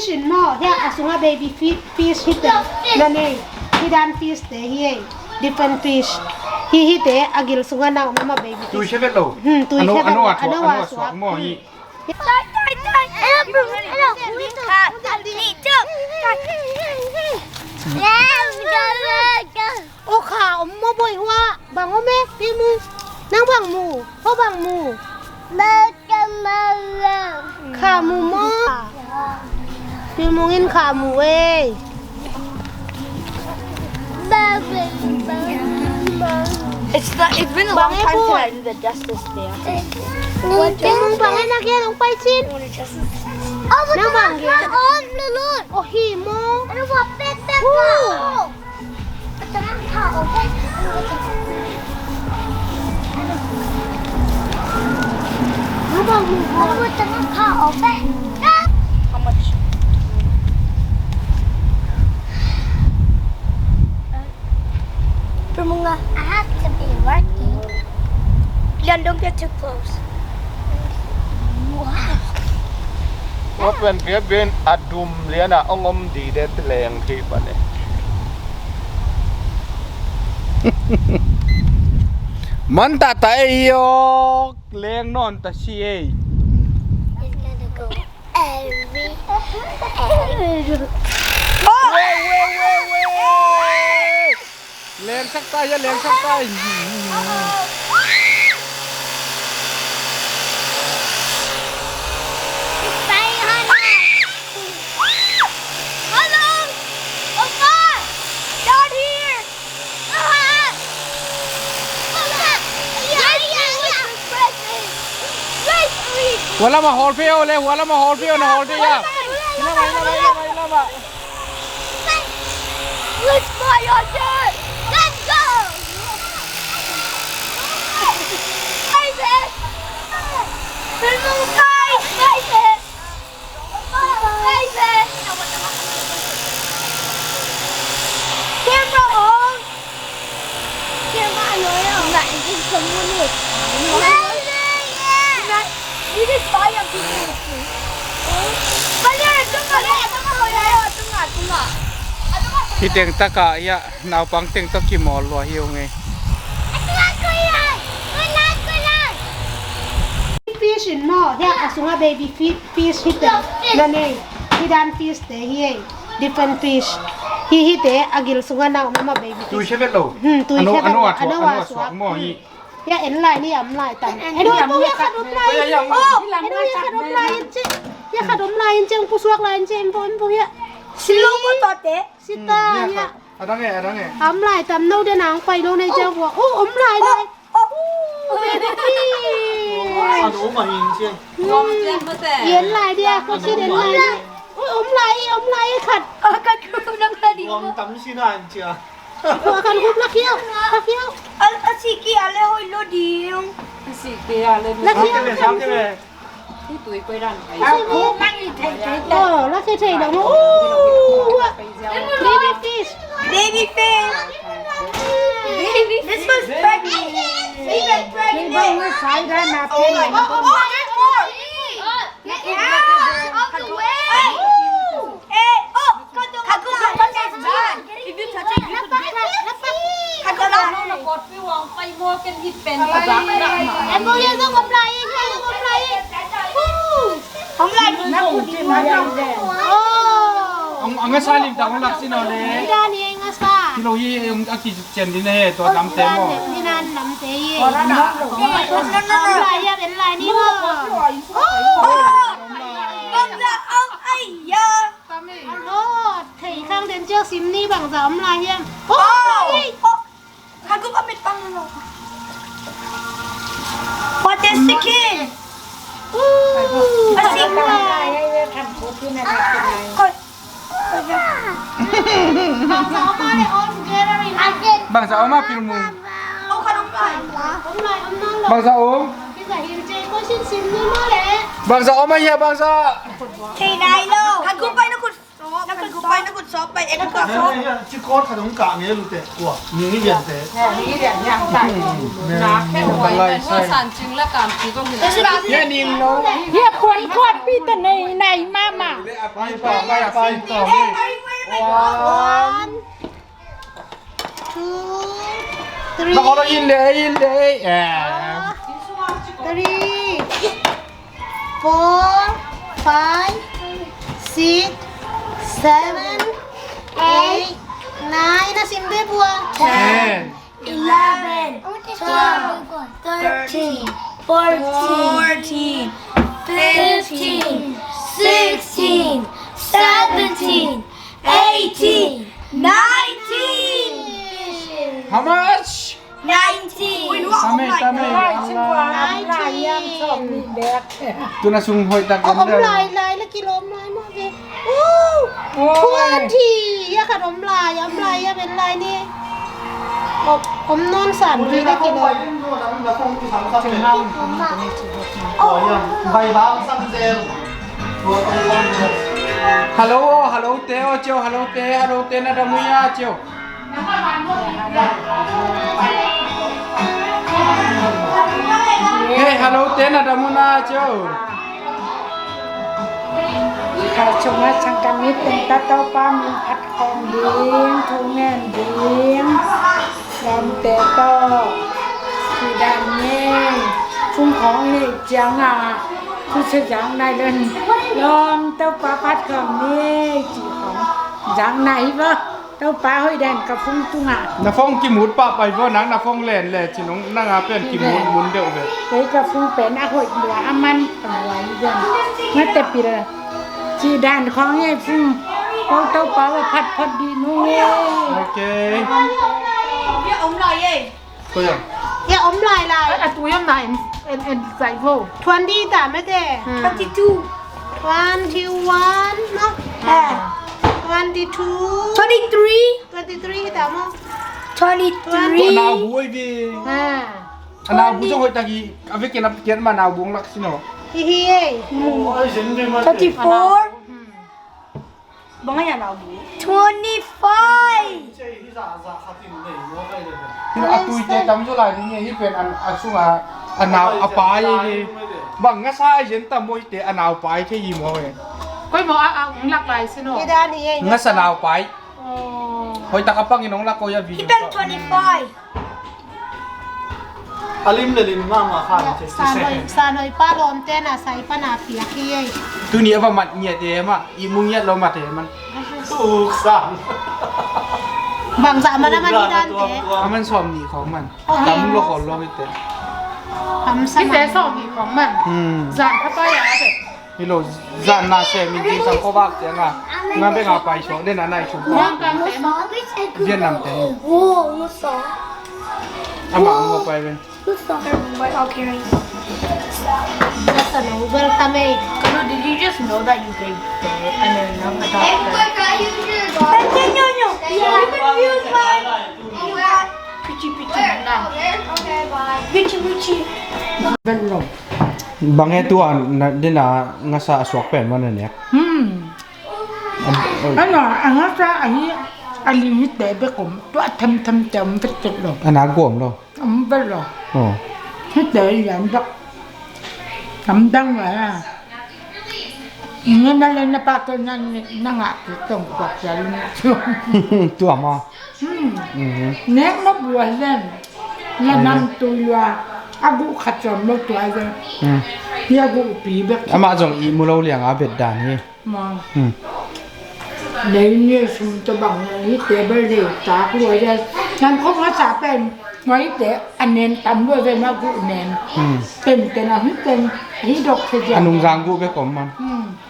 fish in no here asunga baby fish hite nane hidan fish te hi different fish hi hite agil sunga na mama baby tu chebe lo tu chebe anu swak mo hiโอ้ขาอมมาบ่อยหัวบังว่าแม่พี่มูนั่งบังหมูพ่อบังหมูขาหมูมอพี่มูกินขาหมูเว้ยIt's been a long time since I did the justice day. พี่มูบังให้นักเรียนลงไปชิ้นนั่งบังเรียนโอ้หิโมHow much? Bermunga, I have to be working. Leon, don't get too close. Wow. ว่าเป็นเพียบเป็นอัดดุมเลี้ยนะองอมดีเด็ดแรงที่ปะเนี่ยมันตาไตยกแรงนอนตาเชีย It's gonna go every. เว้แรงสักใต้อย่าแรงสักใต้ Bye, honey. Hello. Papa. Down here.หัวละมาฮอลเฟียวเลยหัวละมาฮอลเฟียวนะฮอลเฟียละมา Let's fly on that. Let's go. Baby. Remove baby. Baby. Camera on. Camera nói không lại cái không muốn được. Đi đi fly on people. Bây giờ chúng ta đây, chúng ta hồi đây, chúng ta. ที่เต็งตะกะยะนาวปังเต็งตะกิมอลลัวเฮียวไง fish in no here asunga baby fish hite nane hidan fish te hi different fish hi hite agil sunga na mama baby tu chebe lo tu chebe anu swak mo hi อย่าเอ็นลายนี่ยำลายตันไอ้ดูอย่าขนมลายโอ้ไอ้ดูอย่าขนมลายเจ๊อย่าขนมลายเจ๊ผู้สวกลายเจ๊ปนผู้เยอะ Silongo tote. สิตาเนี่ย อะไรไงอะไรไง อำลายตำโน้ตนางไปโน้ตในเจ้าหัวโอ้อมลายเลยเบบี้เย็นลายเดียวเขาชื่อเย็นลายเนี่ยโอ้อมลายขัด Akan ko nang tadi. หัวกันคุบลักเขี้ยว Asiki ale hoy lo diong. ลักเขี้ยว ที่ตุ้ยไปรันไป ลักเขี้ยวเฉยๆเดี๋ยวโอ้ว่ะ baby fish Baby fish. This was pregnant. This was pregnant. ใช้ได้มาเป็น There's more. Out the way. Hey, oh, kaku if you touch it, you could get it. เรากดฟิวไปโมเป็นฮิตเป็นกระดักดักหมา ไอ้พวกนี้ต้องอมลายอีกต้องอมลายอีก Không lại nó cũng đi mà đâu. โอ้ ang nga salim ta ko lak sino ไม่ le ได้นี่เองอ่ะซ่า kilo yi ang aki chen din he to dam te mo นี่นั่นน้ำเตย No, ลายเป็นลายนี่เหรอ Con ra ông ai ya. โอ้ถีข้างเดนเจอร์ซิมนี่บังสามลายยังโอ้ Kagu pamit pang ano. What is the kid? บังสามลาย ทำโคตรที่นะครับเป็นไง บังสามมาเลยออนเกเรริง bang sa oma pilmu Oh, kanong pa? อมลายอมนั่งลง bang sa om พี่จะเห็นเจก็ชินซิมนี่มาเลย bang sa oma ya bang sa Kay Nilo. Kagu pa na kun. Kagu pa na kun ซอฟไปเอ็กซ์ก็ซอฟ ที่โคตรขนมกะเนี่ยรู้แต่กว่ามีเรียนแต่ นี่เดี๋ยวยังใส่นะแค่หวยเป็นว่าสันจริงและการที่ก็มี เย่นิงโน เฮียคนโคตรพี่แต่ในมามา ไปต่อไปต่อ 1 2 แล้วก็เราอินเลยแอบ 3 4 5 6 7 8 9 นะซิมเบ้บัว 11, 12, 13, 14, 15, 16, 17, 18, 19. how much 19. ทำไม ฉันว่าลายยังชอบมีแบก ตัวน่ะซุงหอยตะกั เอา น อม เด้อ ลายแล้วกิโลมลายมากเลยโอ้ทวนทียาขนมลายอมลายยาเป็นลายนี่อมนอนสั่นทีได้กิโล แล้วคงที่ทำข้าวเป็นอ๋อยังใบบ้างสั่งเซลตัวตรงวัน ฮัลโหลเตโอเจียวฮัลโหลเตนะดามุยาเจียวเฮ้ฮัลโหลเตนะดามุนาเจียว ข้าชมว่าช่างกันนิดเป็นตาเต้าป้ามีพัดคองดิ้งทุ่งแน่นดิ้งลำเตะต้อสีดำเงี้ยฟุ้งของนี่จังอ่ะผู้ชจังในเดินลองเต้าป้าพัดคองนี่จีของจังไหนวะเต้าป้าห้อยแดงกับฟุ้งตุ้งอ่ะ นาฟงกิมูดปะไปเพราะนังนาฟงแล่นแหละที่น้องนั่งอาเป็นกิมูดมุนเดียวเลย ไปกับฟุ้งเป็นอ่ะห้อยหัวอามันหัวเดินเมื่อแต่ปีละจีด้านของนี่ฟุ้งของเต้าป้าว่าพัดพอดีนู่น โอเค พี่อมลอยเย่ ก็ยัง อย่าอมลาย อะตัวยังไหนเอ็นใส่โฟ 20แต่ไม่ได้ 22 21เนาะ22 23แต่มั้ง ตัวนาบุ้ยพี่ นาบุ้งจะหอยตะกี้เอาไปกินน้ำเกี๊ยวมานาบุ้งลักสิเนาะ ฮิฮิ โอ้ยฉันเป็นมา 34 บังอย่าเราดู 25. ใช่ที่สาขาติ่งไหนมั่วไปเลย ที่อาตุยเจจำจุฬาที่นี่ที่เป็นอันสุงอันนาวอปายเลยบังก็ใช่ฉันตามวยเตอันนาวปายที่ยี่มัวเอง ก็บอกเอาหลักหลายสิเนาะ ที่ด้านนี้เอง งั้นสนาวไปหอยตะกปังอีน้องละก็ยาวี พี่เป็น25 อาลิมเลยลิมมากมาค่ะเจ๊ ซาหน่อยป้าลมเต้นอ่ะใส่ป้านาเปียกที่ ตัวนี้ว่ามันเงียดเดมอ่ะอีมุงเงียดเรามาเดมัน ถูกสั่ง บางสามันนะมันที่ด้านเต้ มันสอมหนีของมันแต่มึงเราขอลองไปเตะ ทำส ที่ นา แต่สอบอีกของมันจานเข้าไปอ่ะเด็ก นี่เราจานนาเซมิจิสังก็บักเจ้าง่ะงั้นไปงาไปชงเด่นอะไรชุบ ร่างกันเต็ม เวียดนามเต็ม Whoa, no song. อามาเอาไปเป็น No song. But okay. ลักษณะเวลคัมเอง Kano, did you just know that you gave birth and then now I thought No, no. you can use mine. Pichi pichi na. Richie, Richie. เป็นลม บางแห่ตัวเด่นนะงาซาสวกเป็นวันนั้นเนี่ย อันน่ะอันนั้นจะอันนี้อันนี้แต่ไปกลมตัวทำจำเป็นจุดลม อันนากวมเรา เป็นลม โอ้ ให้แต่ยันดักทำดังเลยอ่ะงั้นนั่นเลยนะป้าตัวนั้นนั่งอ่ะต้องกวักใจนี่ช่วง ตัวมา เน็กมาบัวเล่นแล้วนั่งตัวอากุขัดจอมรถตัวเลยนี่อากุปีแบบ อามาจงอีมูเราเลี้ยงอาเบ็ดดานนี่ มองเลยเนี่ยสมจะบังนี้เตะไปเลยตาคุยได้งั้นเขาภาษาเป็นไว้เตะอันเน้นตำด้วยเป็นมากุเน้นเป็นแต่ละที่เป็นที่ดอกเสีย อันนุงรางกูไปกลมมัน ม